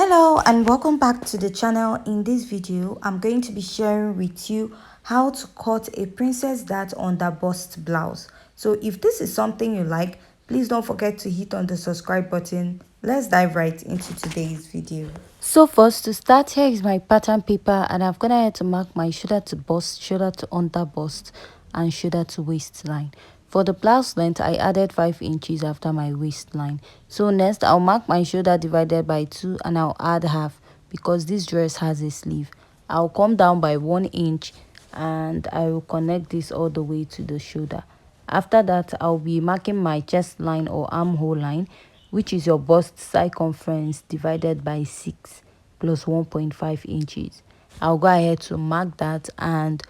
Hello and welcome back to the channel. In this video I'm going to be sharing with you how to cut a princess dart underbust blouse. So if this is something you like, please don't forget to hit on the subscribe button. Let's dive right into today's video. So first, to start, here is my pattern paper and I've gone ahead to mark my shoulder to bust, shoulder to underbust and shoulder to waistline. For the blouse length, I added 5 inches after my waistline. So next, I'll mark my shoulder divided by 2 and I'll add half because this dress has a sleeve. I'll come down by 1 inch and I will connect this all the way to the shoulder. After that, I'll be marking my chest line or armhole line, which is your bust circumference divided by 6 plus 1.5 inches. I'll go ahead to mark that and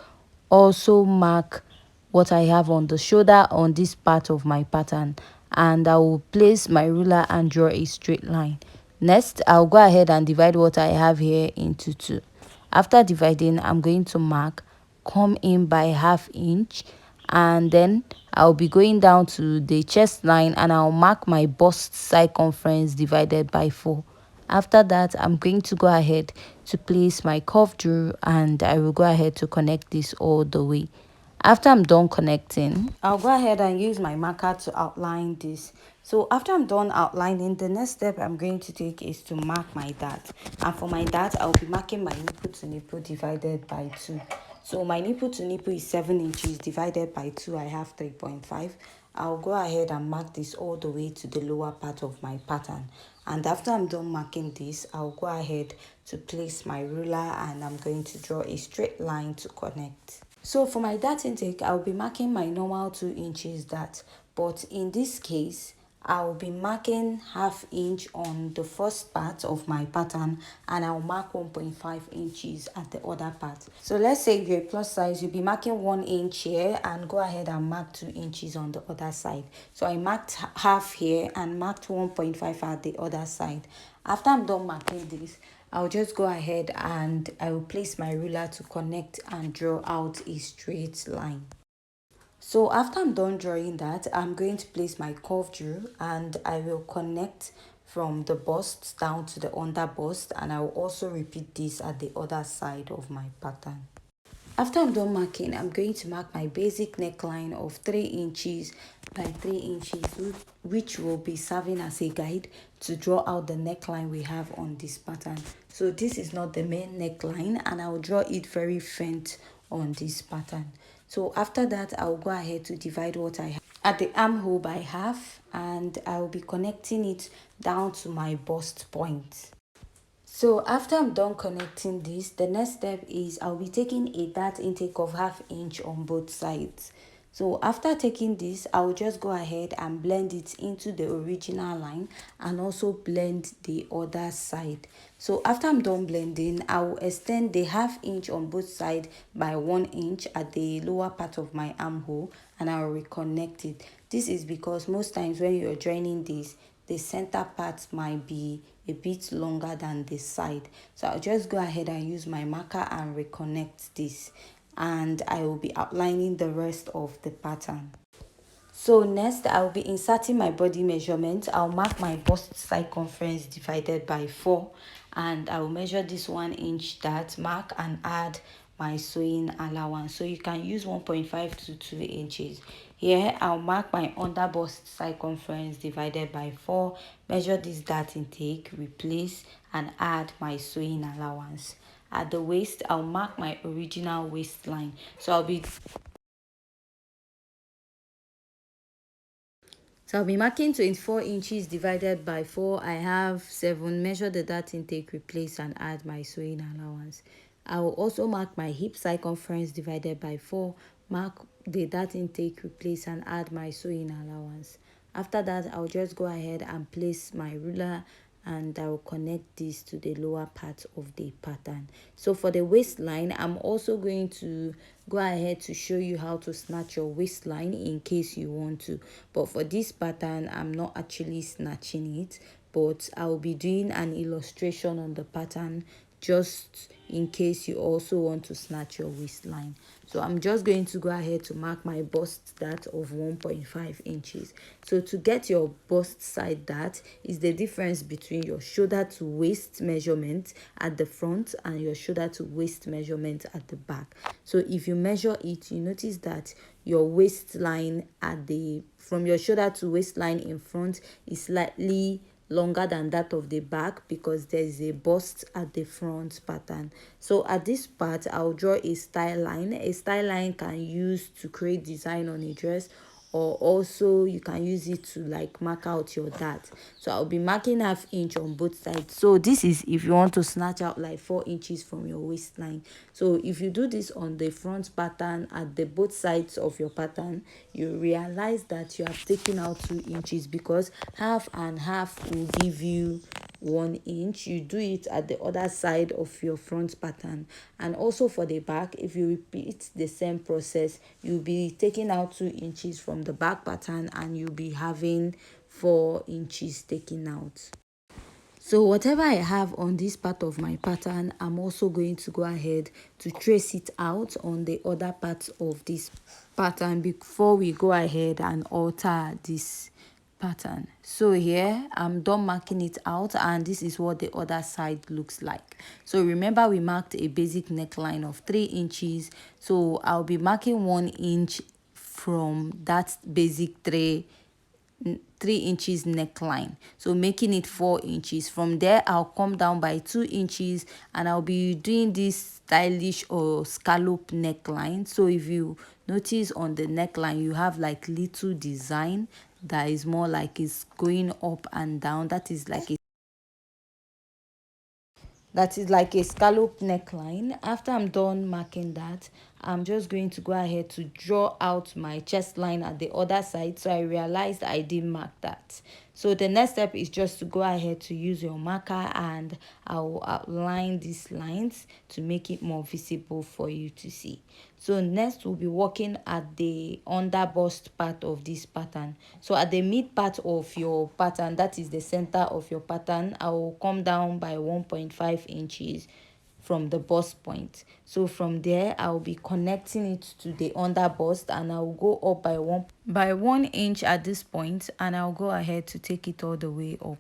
also mark what I have on the shoulder on this part of my pattern, and I will place my ruler and draw a straight line. Next, I'll go ahead and divide what I have here into 2. After dividing, I'm going to mark, come in by ½ inch, and then I'll be going down to the chest line and I'll mark my bust circumference divided by 4. After that, I'm going to go ahead to place my curved rule and I will go ahead to connect this all the way. After I'm done connecting, I'll go ahead and use my marker to outline this. So after I'm done outlining, the next step I'm going to take is to mark my dart. And for my dart, I'll be marking my nipple to nipple divided by 2. So my nipple to nipple is 7 inches divided by 2. I have 3.5. I'll go ahead and mark this all the way to the lower part of my pattern. And after I'm done marking this, I'll go ahead to place my ruler and I'm going to draw a straight line to connect. So for my dart intake, I'll be marking my normal 2 inches dart, but in this case, I'll be marking ½ inch on the first part of my pattern and I'll mark 1.5 inches at the other part. So let's say if you're a plus size, you'll be marking 1 inch here and go ahead and mark 2 inches on the other side. So I marked half here and marked 1.5 at the other side. After I'm done marking this, I'll just go ahead and I will place my ruler to connect and draw out a straight line. So after I'm done drawing that, I'm going to place my curved rule and I will connect from the bust down to the underbust, and I will also repeat this at the other side of my pattern. After I'm done marking, I'm going to mark my basic neckline of 3 inches by 3 inches, which will be serving as a guide to draw out the neckline we have on this pattern. So this is not the main neckline and I'll draw it very faint on this pattern. So after that, I'll go ahead to divide what I have at the armhole by half and I'll be connecting it down to my bust point. So after I'm done connecting this, the next step is I'll be taking a dart intake of ½ inch on both sides. So after taking this, I'll just go ahead and blend it into the original line and also blend the other side. So after I'm done blending, I will extend the ½ inch on both sides by 1 inch at the lower part of my armhole and I will reconnect it. This is because most times when you're joining this, the center part might be a bit longer than the side. So I'll just go ahead and use my marker and reconnect this, and I will be outlining the rest of the pattern. So next, I'll be inserting my body measurement. I'll mark my bust circumference divided by 4 and I will measure this 1 inch dart mark and add my sewing allowance. So you can use 1.5 to 2 inches. Here, I'll mark my underbust circumference divided by 4, measure this dart intake, replace and add my sewing allowance. At the waist, I'll mark my original waistline. So I'll be marking 24 inches divided by 4. I have 7. Measure the dart intake, replace and add my sewing allowance. I will also mark my hip circumference divided by 4. Mark the dart intake, replace and add my sewing allowance. After that, I'll just go ahead and place my ruler and I will connect this to the lower part of the pattern. So for the waistline, I'm also going to go ahead to show you how to snatch your waistline in case you want to. But for this pattern, I'm not actually snatching it, but I'll be doing an illustration on the pattern just in case you also want to snatch your waistline. So I'm just going to go ahead to mark my bust dart of 1.5 inches. So to get your bust side dart is the difference between your shoulder to waist measurement at the front and your shoulder to waist measurement at the back. So if you measure it, you notice that your waistline from your shoulder to waistline in front is slightly longer than that of the back because there is a bust at the front pattern. So at this part, I'll draw a style line. A style line can use to create design on a dress, or also you can use it to like mark out your dart. So I'll be marking ½ inch on both sides. So this is if you want to snatch out like 4 inches from your waistline. So if you do this on the front pattern at the both sides of your pattern, you realize that you have taken out 2 inches because half and half will give you 1 inch. You do it at the other side of your front pattern. And also for the back, if you repeat the same process, you'll be taking out 2 inches from the back pattern and you'll be having 4 inches taken out. So whatever I have on this part of my pattern, I'm also going to go ahead to trace it out on the other parts of this pattern before we go ahead and alter this pattern. So here I'm done marking it out, and this is what the other side looks like. So remember, we marked a basic neckline of 3 inches. So I'll be marking 1 inch from that basic 3 inches neckline, so making it 4 inches. From there I'll come down by 2 inches and I'll be doing this stylish or scallop neckline. So if you notice on the neckline, you have like little design that is more like it's going up and down. That is like a scallop neckline. After I'm done marking that, I'm just going to go ahead to draw out my chest line at the other side. So I realized I didn't mark that. So the next step is just to go ahead to use your marker, and I'll outline these lines to make it more visible for you to see. So next we'll be working at the underbust part of this pattern. So at the mid part of your pattern, that is the center of your pattern, I will come down by 1.5 inches from the bust point. So from there I'll be connecting it to the underbust, and I'll go up by 1 inch at this point, and I'll go ahead to take it all the way up.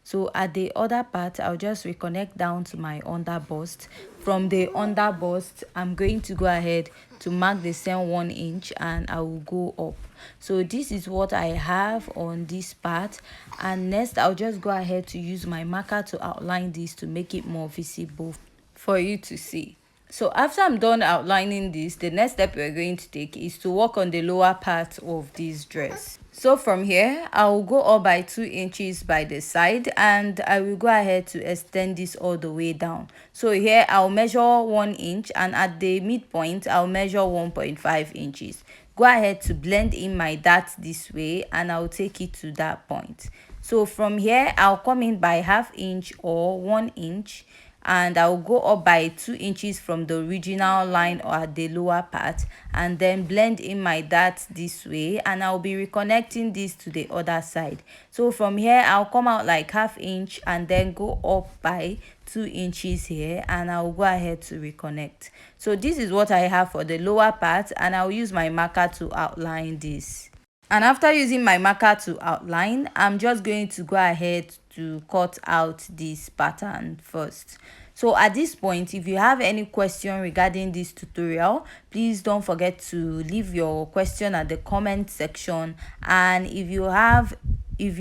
So at the other part, I'll just reconnect down to my underbust. From the underbust, I'm going to go ahead to mark the same 1 inch, and I will go up. So this is what I have on this part, and next I'll just go ahead to use my marker to outline this to make it more visible for you to see. So after I'm done outlining this, the next step we're going to take is to work on the lower part of this dress. So from here, I will go up by 2 inches by the side, and I will go ahead to extend this all the way down. So here I'll measure 1 inch, and at the midpoint I'll measure 1.5 inches. Go ahead to blend in my dart this way, and I'll take it to that point. So from here I'll come in by ½ inch or 1 inch, and I'll go up by 2 inches from the original line or at the lower part, and then blend in my dart this way, and I'll be reconnecting this to the other side. So from here I'll come out like ½ inch and then go up by 2 inches here, and I'll go ahead to reconnect. So this is what I have for the lower part, and I'll use my marker to outline this. And after using my marker to outline, I'm just going to go ahead to cut out this pattern first. So at this point, if you have any question regarding this tutorial, please don't forget to leave your question at the comment section. And if you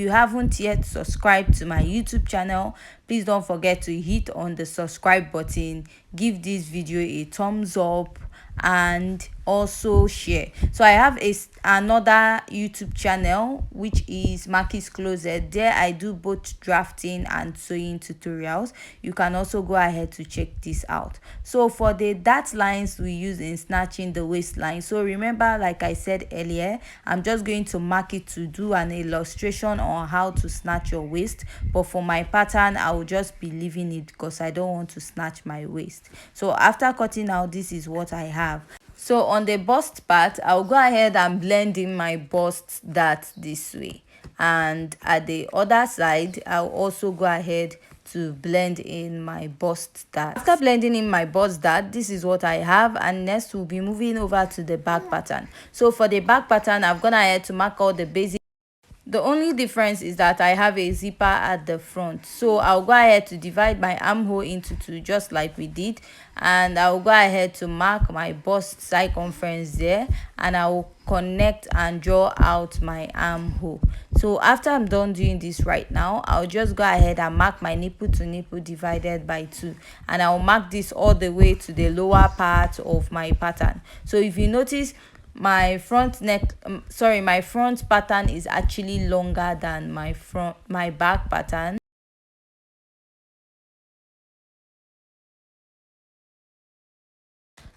haven't yet subscribed to my YouTube channel, please don't forget to hit on the subscribe button, give this video a thumbs up, and also share. So I have another YouTube channel, which is Marky's Closet. There I do both drafting and sewing tutorials. You can also go ahead to check this out. So for the dart lines we use in snatching the waistline, so remember, like I said earlier, I'm just going to mark it to do an illustration on how to snatch your waist, but for my pattern I will just be leaving it because I don't want to snatch my waist. So after cutting out, this is what I have. So on the bust part, I'll go ahead and blend in my bust dart this way, and at the other side I'll also go ahead to blend in my bust dart. After blending in my bust dart, this is what I have, and next we'll be moving over to the back pattern. So for the back pattern, I've gone ahead to mark all the basic. The only difference is that I have a zipper at the front, so I'll go ahead to divide my armhole into two just like we did, and I'll go ahead to mark my bust circumference there, and I will connect and draw out my armhole. So after I'm done doing this right now, I'll just go ahead and mark my nipple to nipple divided by 2, and I'll mark this all the way to the lower part of my pattern. So if you notice, my front pattern is actually longer than my back pattern.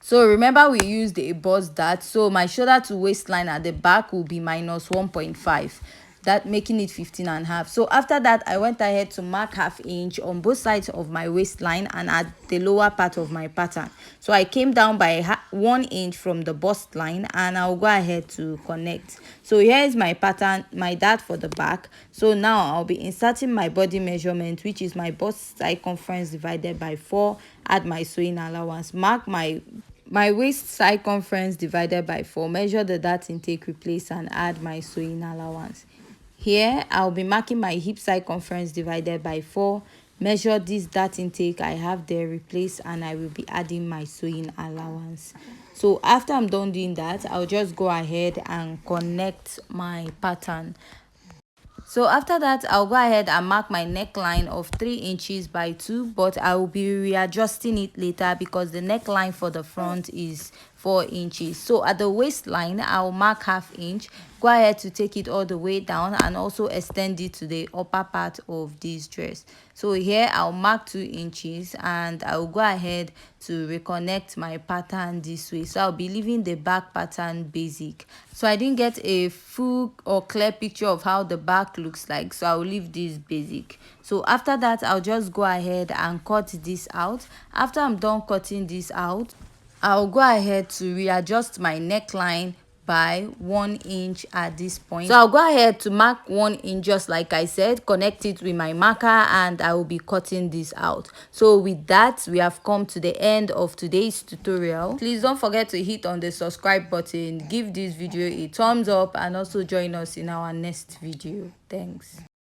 So remember, we used a bust dart, so my shoulder to waistline at the back will be minus 1.5, that making it 15.5. So after that, I went ahead to mark 1/2 inch on both sides of my waistline and at the lower part of my pattern. So I came down by 1 inch from the bust line, and I'll go ahead to connect. So here is my pattern, my dart for the back. So now I'll be inserting my body measurement, which is my bust circumference divided by 4, add my sewing allowance, mark my waist circumference divided by 4, measure the dart intake, replace, and add my sewing allowance. Here I'll be marking my hip circumference divided by 4, measure this dart intake I have there, replace, and I will be adding my sewing allowance. So after I'm done doing that, I'll just go ahead and connect my pattern. So after that, I'll go ahead and mark my neckline of 3 inches by 2, but I will be readjusting it later because the neckline for the front is 4 inches. So at the waistline, I'll mark 1/2 inch, go ahead to take it all the way down and also extend it to the upper part of this dress. So here I'll mark 2 inches, and I'll go ahead to reconnect my pattern this way. So I'll be leaving the back pattern basic. So I didn't get a full or clear picture of how the back looks like, so I'll leave this basic. So after that, I'll just go ahead and cut this out. After I'm done cutting this out, I'll go ahead to readjust my neckline by 1 inch at this point. So I'll go ahead to mark 1 inch just like I said, connect it with my marker, and I will be cutting this out. So with that, we have come to the end of today's tutorial. Please don't forget to hit on the subscribe button, give this video a thumbs up, and also join us in our next video. Thanks.